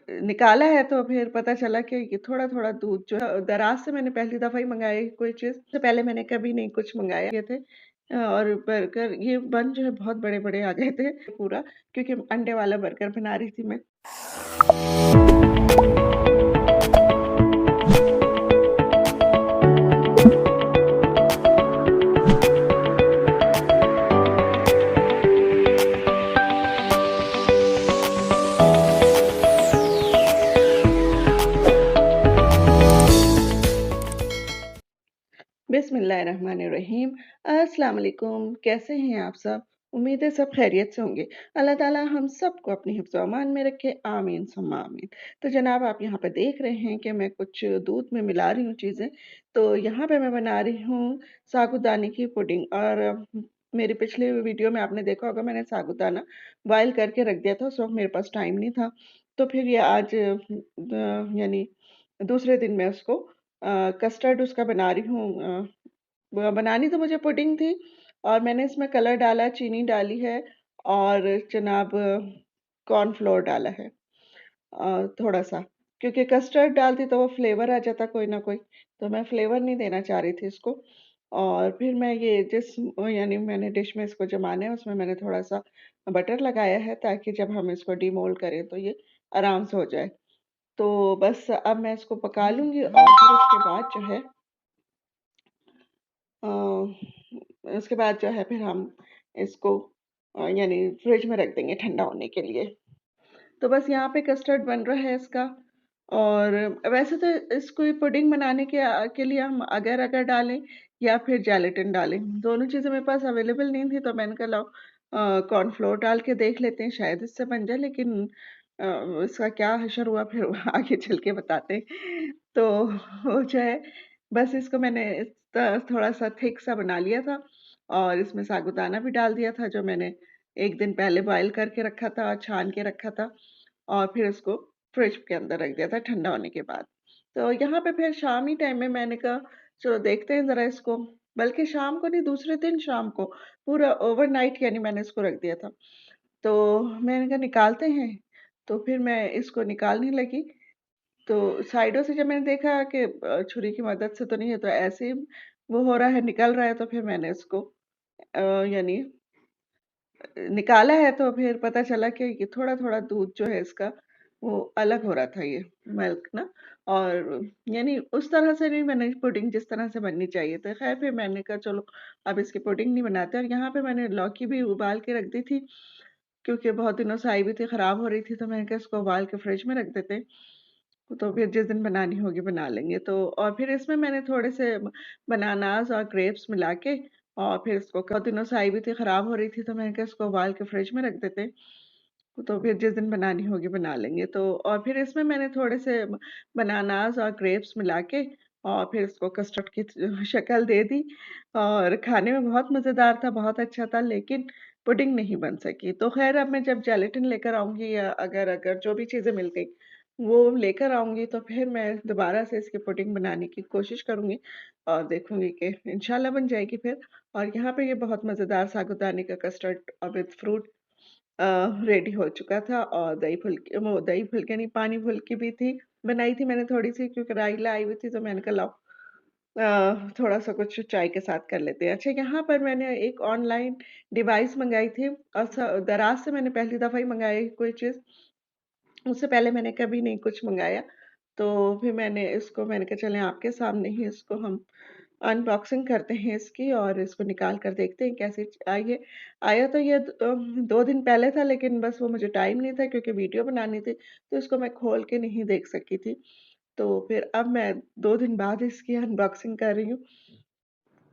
निकाला है तो फिर पता चला कि ये थोड़ा-थोड़ा दूध जो है दराज़ से मैंने पहली दफ़ा ही मँगाई कोई चीज़, इससे पहले मैंने कभी नहीं कुछ मँगाया ये थे और बर्गर ये बन जो है बहुत बड़े-बड़े आ गए थे पूरा क्योंकि अंडे वाला बर्गर बना रही थी मैं। बिस्मिल्लाहिर्रहमानिर्रहीम। अस्सलाम वालेकुम, कैसे हैं आप सब? उम्मीद है सब खैरियत से होंगे। अल्लाह ताला हम सबको अपनी हिफ्ज़ व अमान में रखे, आमीन सुम्मा आमीन। तो जनाब आप यहाँ पे देख रहे हैं कि मैं कुछ दूध में मिला रही हूँ चीज़ें। तो यहाँ पे मैं बना रही हूँ साबूदाने की पुडिंग और मेरी पिछली वीडियो में आपने देखा होगा मैंने साबूदाना बॉयल करके रख दिया था, उस वक़्त मेरे पास टाइम नहीं था। तो फिर ये आज यानी दूसरे दिन मैं उसको कस्टर्ड उसका बना रही हूँ बनानी तो मुझे पुडिंग थी और मैंने इसमें कलर डाला, चीनी डाली है और जनाब कॉर्नफ्लोर डाला है थोड़ा-सा क्योंकि कस्टर्ड डालती तो वो फ्लेवर आ जाता कोई ना कोई, तो मैं फ्लेवर नहीं देना चाह रही थी इसको। और फिर मैं ये यानी मैंने डिश में इसको जमाना है उसमें मैंने थोड़ा-सा बटर लगाया है ताकि जब हम इसको डीमोल्ड करें तो ये आराम से हो जाए। तो बस अब मैं इसको पका लूँगी और फिर उसके बाद जो है अ, उसके बाद जो है फिर हम इसको यानी फ्रिज में रख देंगे ठंडा होने के लिए। तो बस यहाँ पे कस्टर्ड बन रहा है इसका और वैसे तो इसको ये पुडिंग बनाने के लिए हम अगर-अगर डालें या फिर जेलेटिन डालें। दोनों चीज़ें मेरे पास अवेलेबल नहीं थी तो मैंने कहा लाओ कॉर्नफ्लोर डाल के देख लेते हैं शायद इससे बन जाए लेकिन अ, इसका क्या हशर हुआ फिर आगे चल के बताते हैं। तो वो जो है बस इसको मैंने थोड़ा-सा थिक सा बना लिया था और इसमें साबूदाना भी डाल दिया था जो मैंने 1 दिन पहले बॉयल करके रखा था और छान के रखा था और फिर उसको फ्रिज के अंदर रख दिया था ठंडा होने के बाद। तो यहाँ पे फिर शाम ही टाइम में मैंने कहा चलो देखते हैं ज़रा इसको, बल्कि शाम को नहीं दूसरे दिन शाम को पूरा ओवरनाइट यानी मैंने इसको रख दिया था। तो मैंने कहा निकालते हैं, तो फिर मैं इसको निकालने लगी तो साइडों से जब मैंने देखा कि छुरी की मदद से तो नहीं है तो ऐसे ही वो हो रहा है निकल रहा है तो फिर मैंने इसको यानी निकाला है तो फिर पता चला कि ये थोड़ा-थोड़ा दूध जो है इसका वो अलग हो रहा था ये मिल्क ना और यानी उस तरह से नहीं बनी पुडिंग जिस तरह से बननी चाहिए थी। ख़ैर फिर मैंने कहा चलो अब इसकी पुडिंग नहीं बनाते और यहाँ पे मैंने लौकी भी उबाल के रख दी थी क्योंकि बहुत दिनों से आई हुई थी, ख़राब हो रही थी तो मैंने कहा इसको उबाल के फ्रिज में रख देते हैं। तो फिर जिस दिन बनानी होगी बना लेंगे। तो और फिर इसमें मैंने थोड़े से बनानास और ग्रेप्स मिला के और फिर इसको बहुत दिनों से आई हुई थी, खराब हो रही थी तो मैंने कहा इसको उबाल के फ्रिज में रख देते हैं। तो फिर जिस दिन बनानी होगी बना लेंगे। तो और फिर इसमें मैंने थोड़े से बनानास और ग्रेप्स मिला के और फिर इसको कस्टर्ड की शक्ल दे दी और खाने में बहुत मज़ेदार था, बहुत अच्छा था लेकिन पुडिंग नहीं बन सकी। तो ख़ैर अब मैं जब जेलेटिन लेकर आऊँगी या अगर अगर जो भी चीज़ें मिल गई वो लेकर आऊँगी तो फिर मैं दोबारा से इसकी पुडिंग बनाने की कोशिश करूँगी और देखूँगी कि इंशाल्लाह बन जाएगी फिर। और यहाँ पे ये बहुत मज़ेदार साबूदाने का custard with fruit a, ready हो चुका था और दही फुल्की नहीं पानी फुल्की भी थी, बनाई थी मैंने थोड़ी-सी क्योंकि राइला आई हुई थी तो मैंने कहा लाओ थोड़ा-सा कुछ चाय के साथ कर लेते हैं। अच्छा यहाँ पर मैंने एक ऑनलाइन डिवाइस मँगाई थी और दराज़ से मैंने पहली दफ़ा ही मँगाई कोई चीज़। उससे पहले मैंने कभी नहीं कुछ मँगाया, तो फिर मैंने कहा चलें आपके सामने ही इसको हम अनबॉक्सिंग करते हैं इसकी और इसको निकाल कर देखते हैं कैसी आई है। आया तो ये 2 दिन पहले था लेकिन बस वो मुझे टाइम नहीं था क्योंकि वीडियो बनानी थी, तो इसको मैं खोल के नहीं देख सकी थी। तो फिर अब मैं 2 दिन बाद इसकी अनबॉक्सिंग कर रही हूँ।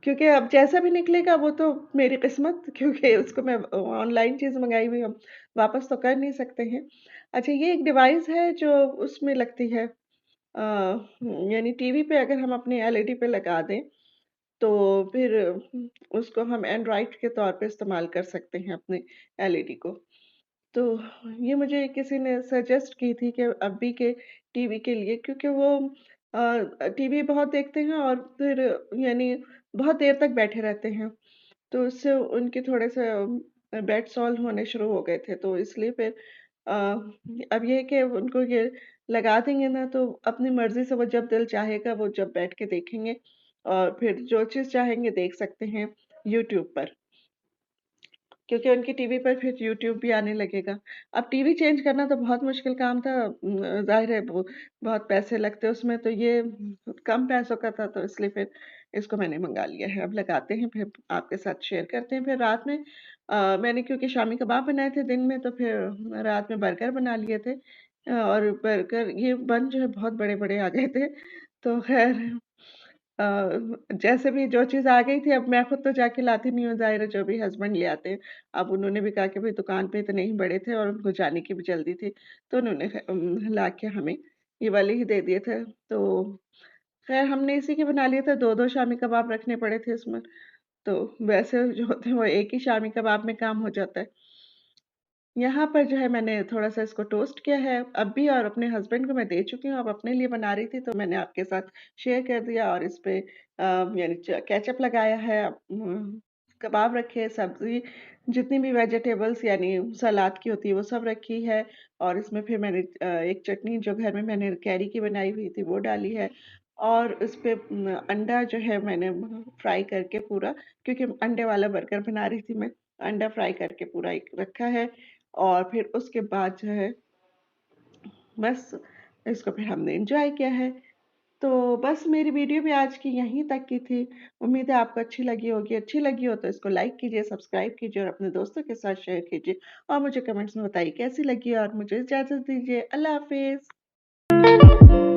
क्योंकि अब जैसा भी निकलेगा वो तो मेरी किस्मत क्योंकि उसको मैं ऑनलाइन चीज़ मँगाई हुई हम वापस तो कर नहीं सकते हैं। अच्छा ये एक डिवाइस है जो उसमें लगती है यानी टीवी पे अगर हम अपनी एलईडी पे लगा दें, तो फिर उसको हम एंड्रॉइड के तौर पे इस्तेमाल कर सकते हैं अपने एलईडी को। तो ये मुझे किसी ने सजेस्ट की थी कि अभी के टीवी के लिए क्योंकि वो टीवी बहुत देखते हैं और फिर यानी बहुत देर तक बैठे रहते हैं। तो उससे उनके थोड़े से बेड सॉल होने शुरू हो गए थे तो इसलिए फिर अ, अब ये है कि उनको ये लगा देंगे ना तो अपनी मर्ज़ी से वो जब दिल चाहेगा वो जब बैठ के देखेंगे और फिर जो चीज़ चाहेंगे देख सकते हैं यूट्यूब पर। क्योंकि उनकी टीवी पर फिर यूट्यूब भी आने लगेगा। अब टीवी चेंज करना तो बहुत मुश्किल काम था, ज़ाहिर है वो बहुत पैसे लगते उसमें, तो ये कम पैसों का था तो इसलिए फिर इसको मैंने मँगा लिया है। अब लगाते हैं फिर आपके साथ शेयर करते हैं। फिर रात में मैंने क्योंकि शामी कबाब बनाए थे दिन में तो फिर रात में बर्गर बना लिए थे, और बर्गर ये बन जो है बहुत बड़े-बड़े आ गए थे। तो ख़ैर अ, जैसे भी जो चीज़ आ गई थी, अब मैं खुद तो जाके लाती नहीं हूँ, ज़ाहिर है जो भी हस्बैंड ले आते हैं। अब उन्होंने भी कहा कि भई दुकान पे इतने ही बड़े थे और उनको जाने की भी जल्दी थी, तो उन्होंने ला के हमें ये वाले ही दे दिए थे। तो ख़ैर हमने इसी के बना लिए थे, 2-2 शामी कबाब रखने पड़े थे इसमें, तो वैसे जो होते हैं वो एक ही शामी कबाब में काम हो जाता है। यहाँ पर जो है मैंने थोड़ा-सा इसको टोस्ट किया है अब भी, और अपने हस्बैंड को मैं दे चुकी हूँ, अब अपने लिए बना रही थी तो मैंने आपके साथ शेयर कर दिया, और इस पे यानी च केचअप लगाया है, कबाब रखे हैं, सब्ज़ी जितनी भी वेजिटेबल्स यानी सलाद की होती है वो सब रखी है, और इसमें फिर मैंने एक चटनी जो घर में मैंने कैरी की बनाई हुई थी वो डाली है, और इस पे अंडा जो है मैंने फ्राई करके पूरा, क्योंकि अंडे वाला बर्गर बना रही थी मैं, अंडा फ्राई करके पूरा एक रखा है। और फिर उसके बाद जो है बस इसको फिर हमने एन्जॉय किया है। तो बस मेरी वीडियो भी आज की यहीं तक की थी। उम्मीद है आपको अच्छी लगी होगी। अच्छी लगी हो तो इसको लाइक कीजिए, सब्सक्राइब कीजिए और अपने दोस्तों के साथ शेयर कीजिए, और मुझे कमेंट्स में बताइए कैसी लगी, और मुझे इजाज़त दीजिए। अल्लाह हाफ़िज़।